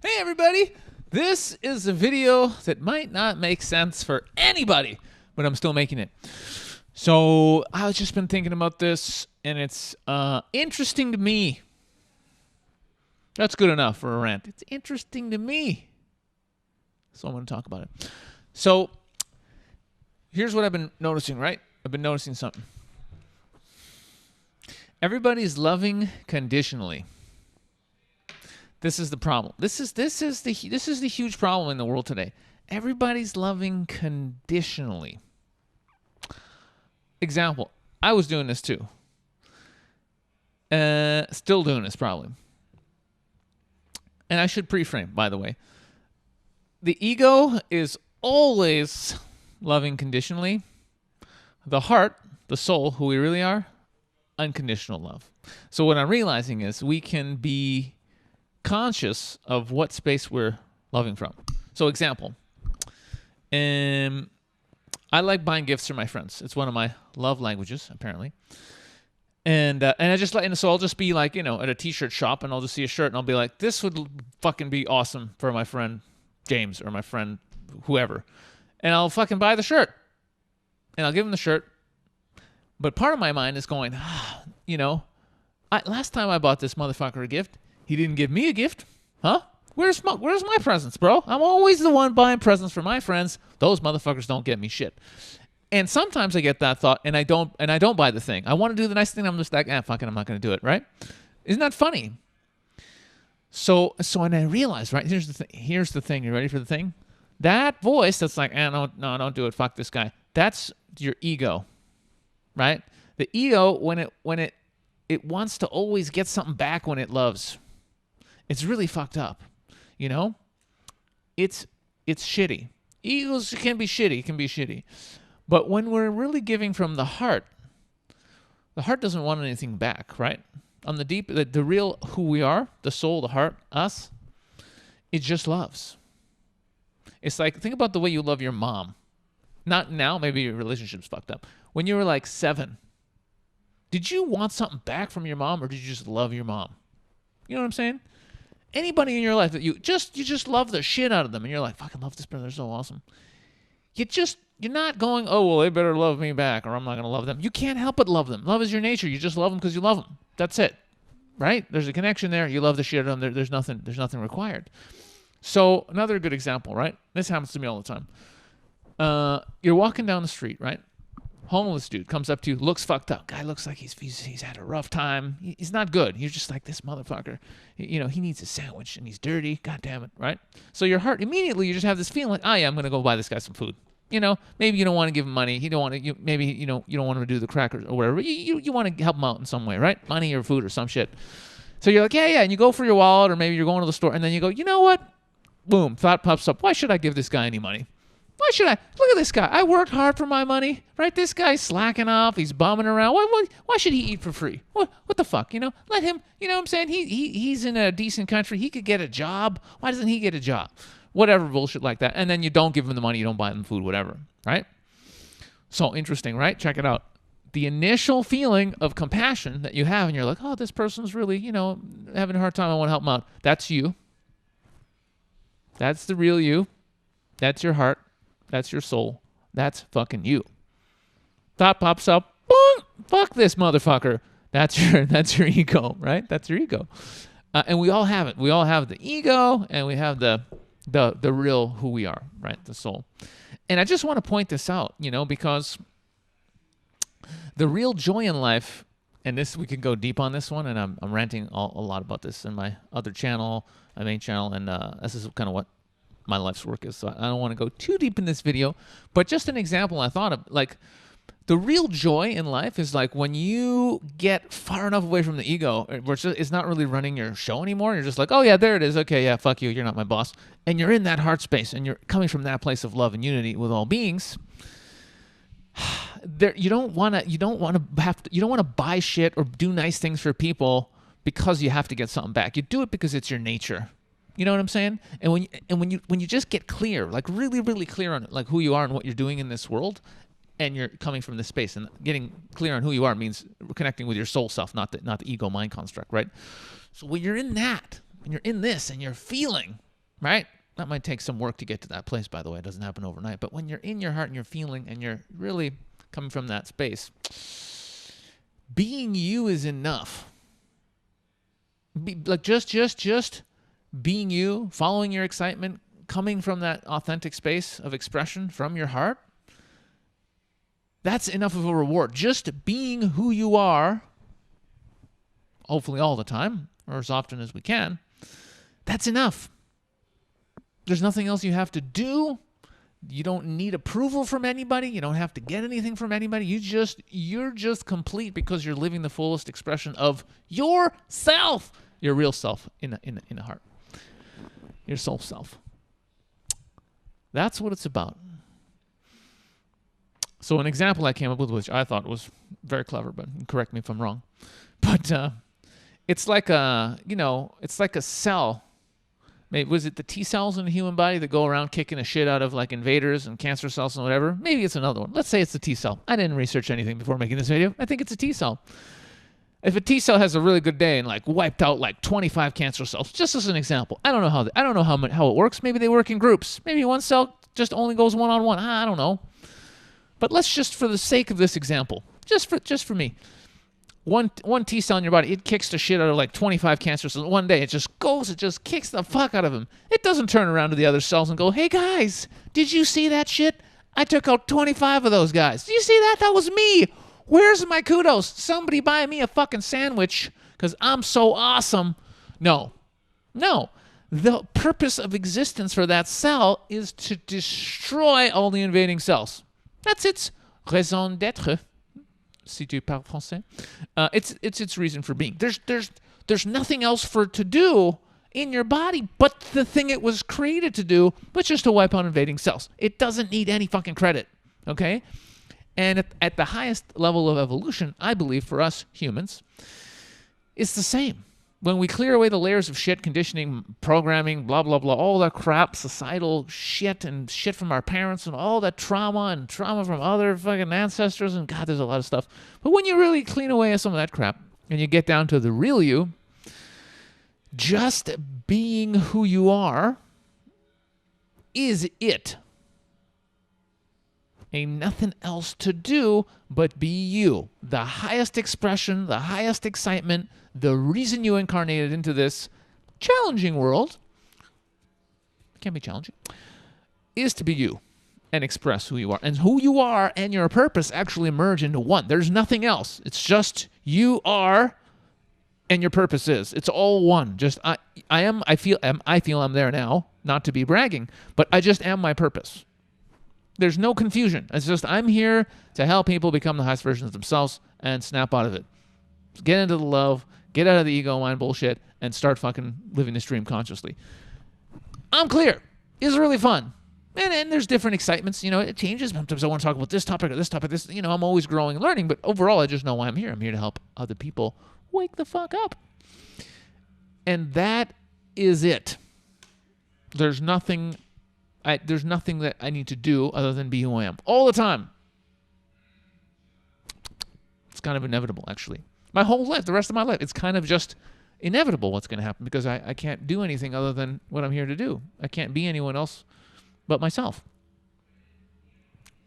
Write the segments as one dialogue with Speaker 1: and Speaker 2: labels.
Speaker 1: Hey everybody! This is a video that might not make sense for anybody, but I'm still making it. So I've just been thinking about this, and it's interesting to me. That's good enough for a rant. It's interesting to me. So I'm going to talk about it. So here's what I've been noticing, right? I've been noticing something. Everybody's loving conditionally. This is the problem. This is the huge problem in the world today. Everybody's loving conditionally. Example, I was doing this too. Still doing this probably. And I should pre-frame, by the way. The ego is always loving conditionally. The heart, the soul, who we really are, unconditional love. So what I'm realizing is we can be conscious of what space we're loving from. So example, I like buying gifts for my friends. It's one of my love languages, apparently. And I just like, and so I'll just be like, at a t-shirt shop, and I'll just see a shirt, and I'll be like, this would fucking be awesome for my friend James or my friend whoever, and I'll fucking buy the shirt, and I'll give him the shirt. But part of my mind is going, last time I bought this motherfucker a gift, he didn't give me a gift, huh? Where's my presents, bro? I'm always the one buying presents for my friends. Those motherfuckers don't get me shit. And sometimes I get that thought, and I don't buy the thing. I want to do the nice thing. I'm just like, fuck it, I'm not going to do it, right? Isn't that funny? So, and I realized, right? Here's the thing. You ready for the thing? That voice that's like, no, don't do it. Fuck this guy. That's your ego, right? The ego, when it wants to always get something back when it loves. It's really fucked up, It's shitty. Egos can be shitty. Can be shitty. But when we're really giving from the heart doesn't want anything back, right? On the deep, the real who we are, the soul, the heart, us, it just loves. It's like, think about the way you love your mom. Not now, maybe your relationship's fucked up. When you were like 7, did you want something back from your mom, or did you just love your mom? You know what I'm saying? Anybody in your life that you just love the shit out of them, and you're like, fucking love this person, they're so awesome. You're not going, oh, well, they better love me back, or I'm not going to love them. You can't help but love them. Love is your nature. You just love them because you love them. That's it, right? There's a connection there. You love the shit out of them. There's nothing required. So another good example, right? This happens to me all the time. You're walking down the street, right? Homeless dude comes up to you, looks fucked up. Guy looks like he's had a rough time. He's not good. You're just like, this motherfucker. He needs a sandwich, and he's dirty. God damn it, right? So your heart, immediately you just have this feeling like, oh yeah, I'm gonna go buy this guy some food. Maybe you don't want to give him money. You don't want to. Maybe you don't want him to do the crackers or whatever. You want to help him out in some way, right? Money or food or some shit. So you're like, yeah, and you go for your wallet, or maybe you're going to the store, and then you go, you know what? Boom, thought pops up. Why should I give this guy any money? Why should I? Look at this guy. I worked hard for my money, right? This guy's slacking off. He's bumming around. Why should he eat for free? What the fuck? Let him. You know what I'm saying? He's in a decent country. He could get a job. Why doesn't he get a job? Whatever bullshit like that. And then you don't give him the money. You don't buy him food, whatever, right? So interesting, right? Check it out. The initial feeling of compassion that you have, and you're like, oh, this person's really, having a hard time. I want to help him out. That's you. That's the real you. That's your heart. That's your soul. That's fucking you. Thought pops up. Boom! Fuck this motherfucker. That's your ego, right? That's your ego. And we all have it. We all have the ego, and we have the real who we are, right? The soul. And I just want to point this out, because the real joy in life, and this, we could go deep on this one, and I'm ranting a lot about this in my other channel, my main channel, and this is kind of what my life's work is. So I don't want to go too deep in this video, but just an example I thought of, like, the real joy in life is like when you get far enough away from the ego, where it's not really running your show anymore. You're just like, oh yeah, there it is. Okay, yeah, fuck you. You're not my boss. And you're in that heart space, and you're coming from that place of love and unity with all beings. You don't want to buy shit or do nice things for people because you have to get something back. You do it because it's your nature. You know what I'm saying? And when you just get clear, like really, really clear on like who you are and what you're doing in this world, and you're coming from this space, and getting clear on who you are means connecting with your soul self, not the ego mind construct, right? So when you're in that, when you're in this, and you're feeling right? That might take some work to get to that place, by the way. It doesn't happen overnight. But when you're in your heart and you're feeling and you're really coming from that space, being you is enough. Like just being you, following your excitement, coming from that authentic space of expression from your heart, that's enough of a reward. Just being who you are, hopefully all the time, or as often as we can, that's enough. There's nothing else you have to do. You don't need approval from anybody. You don't have to get anything from anybody. You're just complete because you're living the fullest expression of yourself, your real self in the heart, your soul self. That's what it's about. So an example I came up with, which I thought was very clever, but correct me if I'm wrong. But it's like it's like a cell. Maybe, was it the T cells in the human body that go around kicking the shit out of like invaders and cancer cells and whatever? Maybe it's another one. Let's say it's the T cell. I didn't research anything before making this video. I think it's a T cell. If a T cell has a really good day and like wiped out like 25 cancer cells, just as an example, I don't know how it works. Maybe they work in groups. Maybe one cell just only goes one-on-one. I don't know. But let's just, for the sake of this example, just for me, one T cell in your body, it kicks the shit out of like 25 cancer cells. One day it just kicks the fuck out of them. It doesn't turn around to the other cells and go, hey guys, did you see that shit? I took out 25 of those guys. Did you see that? That was me. Where's my kudos? Somebody buy me a fucking sandwich because I'm so awesome. No. The purpose of existence for that cell is to destroy all the invading cells. That's its raison d'être. Si tu parles français, it's its reason for being. There's nothing else for it to do in your body but the thing it was created to do, but just to wipe out invading cells. It doesn't need any fucking credit, okay? And at the highest level of evolution, I believe for us humans, it's the same. When we clear away the layers of shit, conditioning, programming, blah, blah, blah, all that crap, societal shit and shit from our parents and all that trauma and trauma from other fucking ancestors, and God, there's a lot of stuff. But when you really clean away some of that crap and you get down to the real you, just being who you are is it. Ain't nothing else to do but be you. The highest expression, the highest excitement, the reason you incarnated into this challenging world, can be challenging, is to be you and express who you are. And who you are and your purpose actually merge into one. There's nothing else. It's just you are and your purpose is. It's all one. Just I feel I'm there now, not to be bragging, but I just am my purpose. There's no confusion. It's just I'm here to help people become the highest versions of themselves and snap out of it. Get into the love, get out of the ego mind bullshit, and start fucking living this dream consciously. I'm clear. It's really fun. And there's different excitements. You know, it changes. Sometimes I want to talk about this topic or this topic. This, you know, I'm always growing and learning. But overall, I just know why I'm here. I'm here to help other people wake the fuck up. And that is it. There's nothing that I need to do other than be who I am all the time. It's kind of inevitable, actually. My whole life, the rest of my life, it's kind of just inevitable what's going to happen because I can't do anything other than what I'm here to do. I can't be anyone else but myself.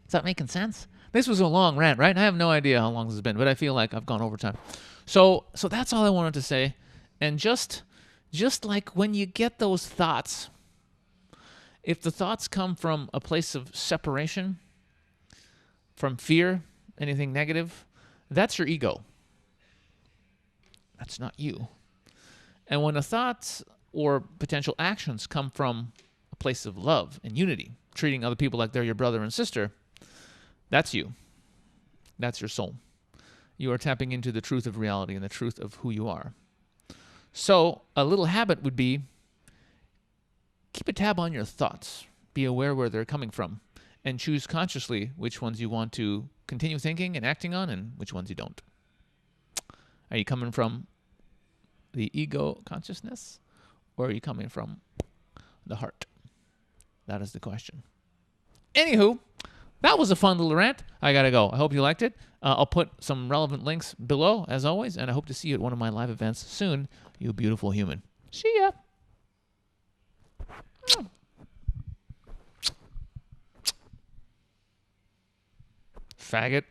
Speaker 1: Is that making sense? This was a long rant, right? I have no idea how long this has been, but I feel like I've gone over time. So that's all I wanted to say. And just like when you get those thoughts, if the thoughts come from a place of separation, from fear, anything negative, that's your ego. That's not you. And when the thoughts or potential actions come from a place of love and unity, treating other people like they're your brother and sister, that's you. That's your soul. You are tapping into the truth of reality and the truth of who you are. So a little habit would be keep a tab on your thoughts. Be aware where they're coming from and choose consciously which ones you want to continue thinking and acting on and which ones you don't. Are you coming from the ego consciousness or are you coming from the heart? That is the question. Anywho, that was a fun little rant. I gotta go. I hope you liked it. I'll put some relevant links below, as always, and I hope to see you at one of my live events soon, you beautiful human. See ya. Faggot.